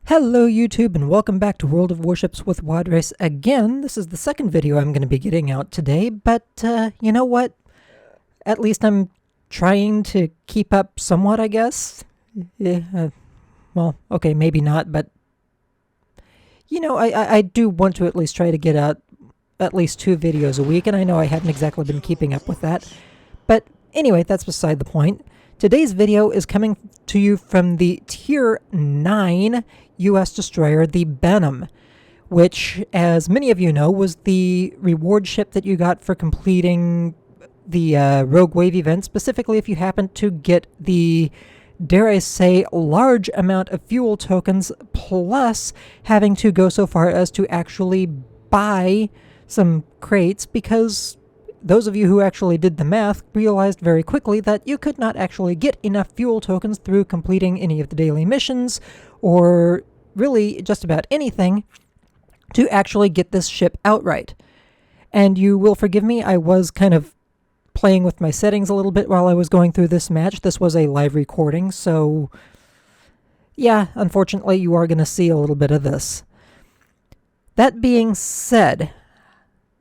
Hello YouTube and welcome back to World of Warships with Wadres again. This is the second video I'm going to be getting out today, but you know what? At least I'm trying to keep up somewhat, I guess. Yeah, well, okay, maybe not, but you know, I do want to at least try to get out at least 2 videos a week, and I know I haven't exactly been keeping up with that. But anyway, that's beside the point. Today's video is coming to you from the Tier 9 U.S. destroyer, the Benham, which, as many of you know, was the reward ship that you got for completing the Rogue Wave event, specifically if you happened to get the, dare I say, large amount of fuel tokens, plus having to go so far as to actually buy some crates, because those of you who actually did the math realized very quickly that you could not actually get enough fuel tokens through completing any of the daily missions, or really just about anything, to actually get this ship outright. And you will forgive me, I was kind of playing with my settings a little bit while I was going through this match. This was a live recording, so yeah, unfortunately you are going to see a little bit of this. That being said,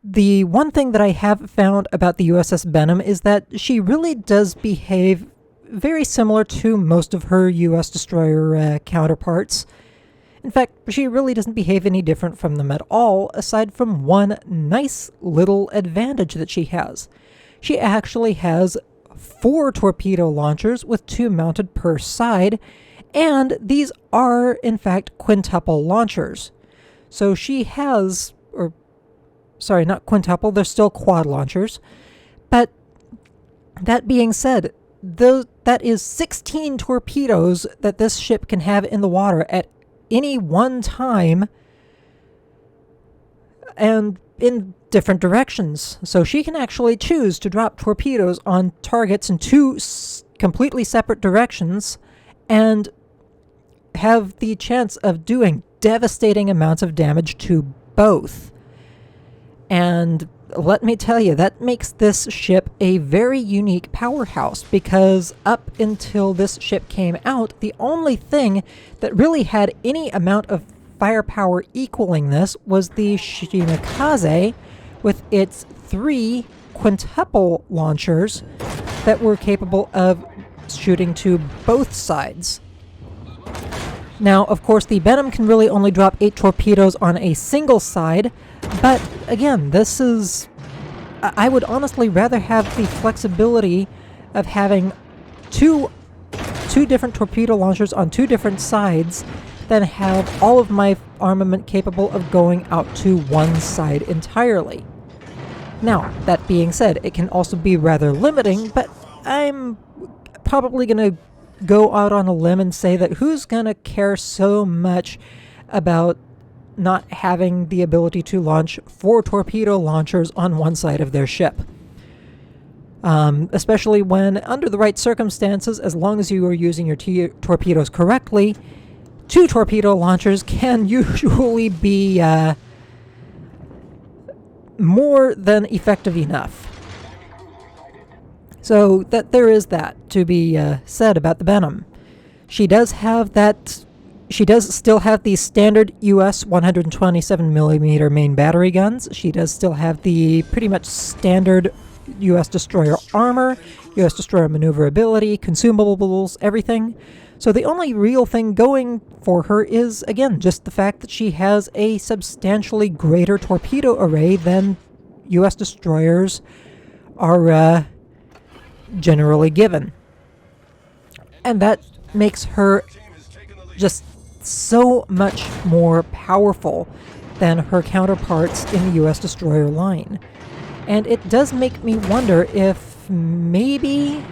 the one thing that I have found about the USS Benham is that she really does behave very similar to most of her U.S. destroyer counterparts. In fact, she really doesn't behave any different from them at all, aside from one nice little advantage that she has. She actually has 4 torpedo launchers with 2 mounted per side, and these are, in fact, quintuple launchers. So she has, or sorry, not quintuple, they're still quad launchers. But that being said, that is 16 torpedoes that this ship can have in the water at any one time, and in different directions. So she can actually choose to drop torpedoes on targets in 2 completely separate directions and have the chance of doing devastating amounts of damage to both. And let me tell you, that makes this ship a very unique powerhouse, because up until this ship came out, the only thing that really had any amount of firepower equaling this was the Shimakaze, with its 3 quintuple launchers that were capable of shooting to both sides. Now, of course, the Benham can really only drop 8 torpedoes on a single side, but again, this is, I would honestly rather have the flexibility of having two different torpedo launchers on 2 different sides than have all of my armament capable of going out to one side entirely. Now, that being said, it can also be rather limiting, but I'm probably going to go out on a limb and say that who's going to care so much about not having the ability to launch 4 torpedo launchers on one side of their ship. Especially when, under the right circumstances, as long as you are using your torpedoes correctly, 2 torpedo launchers can usually be more than effective enough. So that there is that to be said about the Benham. She does still have the standard US 127mm main battery guns. She does still have the pretty much standard US destroyer armor, US destroyer maneuverability, consumables, everything. So the only real thing going for her is, again, just the fact that she has a substantially greater torpedo array than US destroyers are generally given. And that makes her just so much more powerful than her counterparts in the US destroyer line. And it does make me wonder if maybe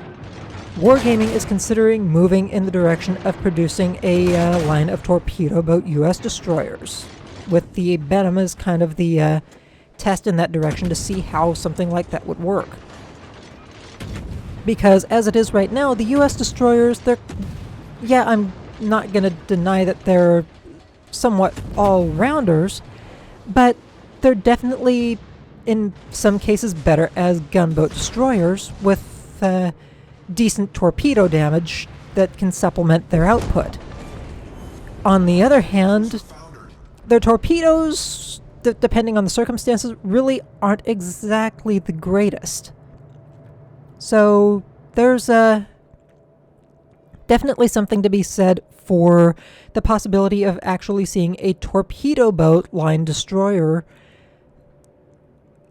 Wargaming is considering moving in the direction of producing a line of Torpedoboat US destroyers, with the Benham as kind of the test in that direction to see how something like that would work. Because as it is right now, the US destroyers, I'm not going to deny that they're somewhat all-rounders, but they're definitely, in some cases, better as gunboat destroyers with decent torpedo damage that can supplement their output. On the other hand, their torpedoes, depending on the circumstances, really aren't exactly the greatest. So there's definitely something to be said for the possibility of actually seeing a torpedo boat line destroyer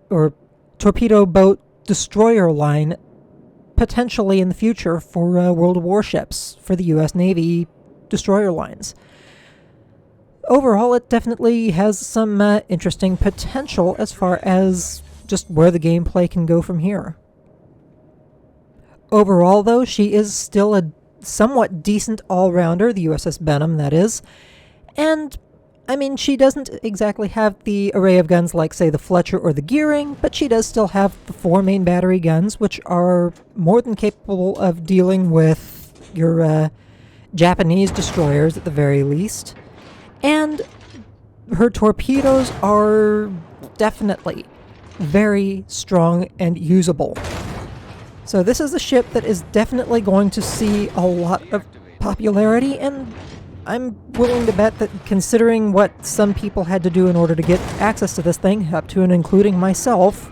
or torpedo boat destroyer line potentially in the future for World of Warships for the U.S. Navy destroyer lines. Overall, it definitely has some interesting potential as far as just where the gameplay can go from here. Overall, though, she is still a somewhat decent all-rounder, the USS Benham, that is. And, I mean, she doesn't exactly have the array of guns like, say, the Fletcher or the Gearing, but she does still have the 4 main battery guns, which are more than capable of dealing with your Japanese destroyers at the very least. And her torpedoes are definitely very strong and usable. So this is a ship that is definitely going to see a lot of popularity, and I'm willing to bet that considering what some people had to do in order to get access to this thing, up to and including myself,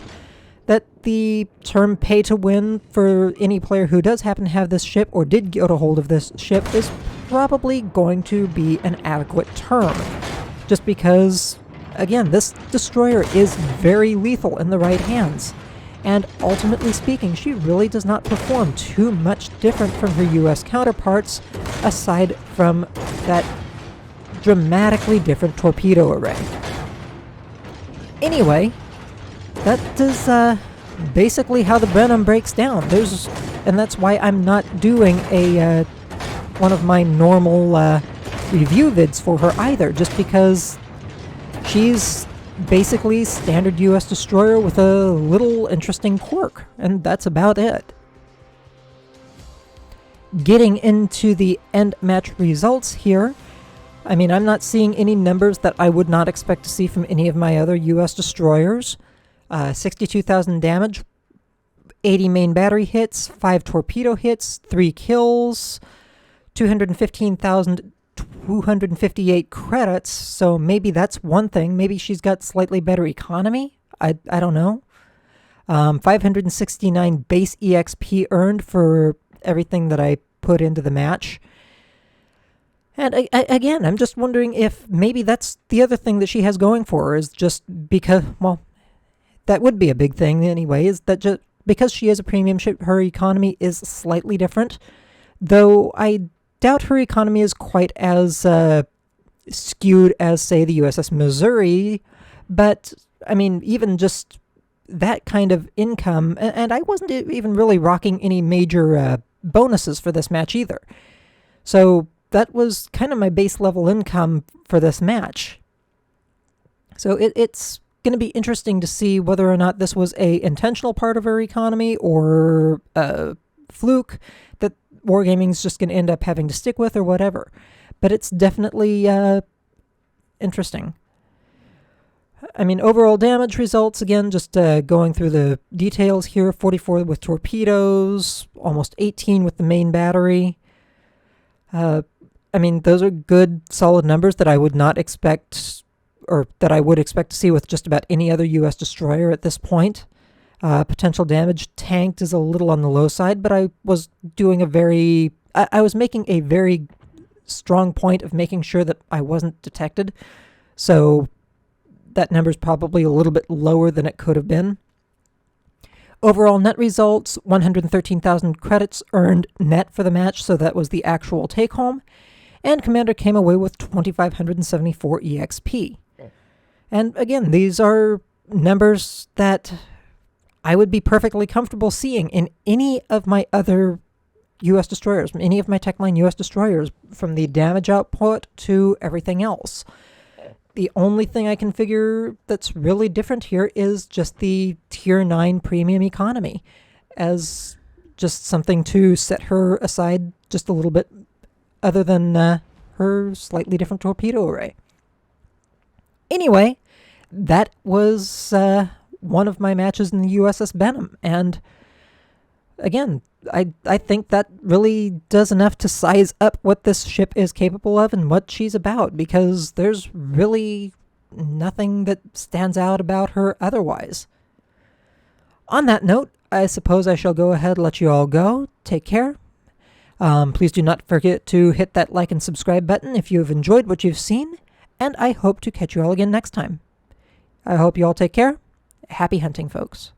that the term pay to win for any player who does happen to have this ship or did get a hold of this ship is probably going to be an adequate term. Just because, again, this destroyer is very lethal in the right hands. And ultimately speaking, she really does not perform too much different from her US counterparts, aside from that dramatically different torpedo array. Anyway, that is basically how the Benham breaks down. And that's why I'm not doing a one of my normal review vids for her either, just because she's basically standard US destroyer with a little interesting quirk, and that's about it. Getting into the end match results here, I mean, I'm not seeing any numbers that I would not expect to see from any of my other US destroyers. 62,000 damage, 80 main battery hits, 5 torpedo hits, 3 kills, 258 credits, so maybe that's one thing. Maybe she's got slightly better economy. I don't know. 569 base EXP earned for everything that I put into the match. And again, I'm just wondering if maybe that's the other thing that she has going for her, is just because, well, that would be a big thing anyway, is that just because she is a premium ship, her economy is slightly different. Though I doubt her economy is quite as skewed as, say, the USS Missouri, but, I mean, even just that kind of income, and I wasn't even really rocking any major bonuses for this match either. So that was kind of my base level income for this match. So it's going to be interesting to see whether or not this was a intentional part of her economy or a fluke that Wargaming's just going to end up having to stick with or whatever. But it's definitely interesting. I mean, overall damage results, again, just going through the details here, 44 with torpedoes, almost 18 with the main battery. I mean, those are good, solid numbers that I would not expect, or that I would expect to see with just about any other U.S. destroyer at this point. Potential damage tanked is a little on the low side, but I was doing I was making a very strong point of making sure that I wasn't detected. So that number's probably a little bit lower than it could have been. Overall net results, 113,000 credits earned net for the match, so that was the actual take-home. And Commander came away with 2,574 EXP. And again, these are numbers that I would be perfectly comfortable seeing in any of my other U.S. destroyers, any of my Techline U.S. destroyers, from the damage output to everything else. The only thing I can figure that's really different here is just the Tier 9 premium economy, as just something to set her aside just a little bit, other than her slightly different torpedo array. Anyway, that was one of my matches in the USS Benham, and again, I think that really does enough to size up what this ship is capable of and what she's about, because there's really nothing that stands out about her otherwise. On that note, I suppose I shall go ahead and let you all go. Take care. Please do not forget to hit that like and subscribe button if you have enjoyed what you've seen, and I hope to catch you all again next time. I hope you all take care. Happy hunting, folks.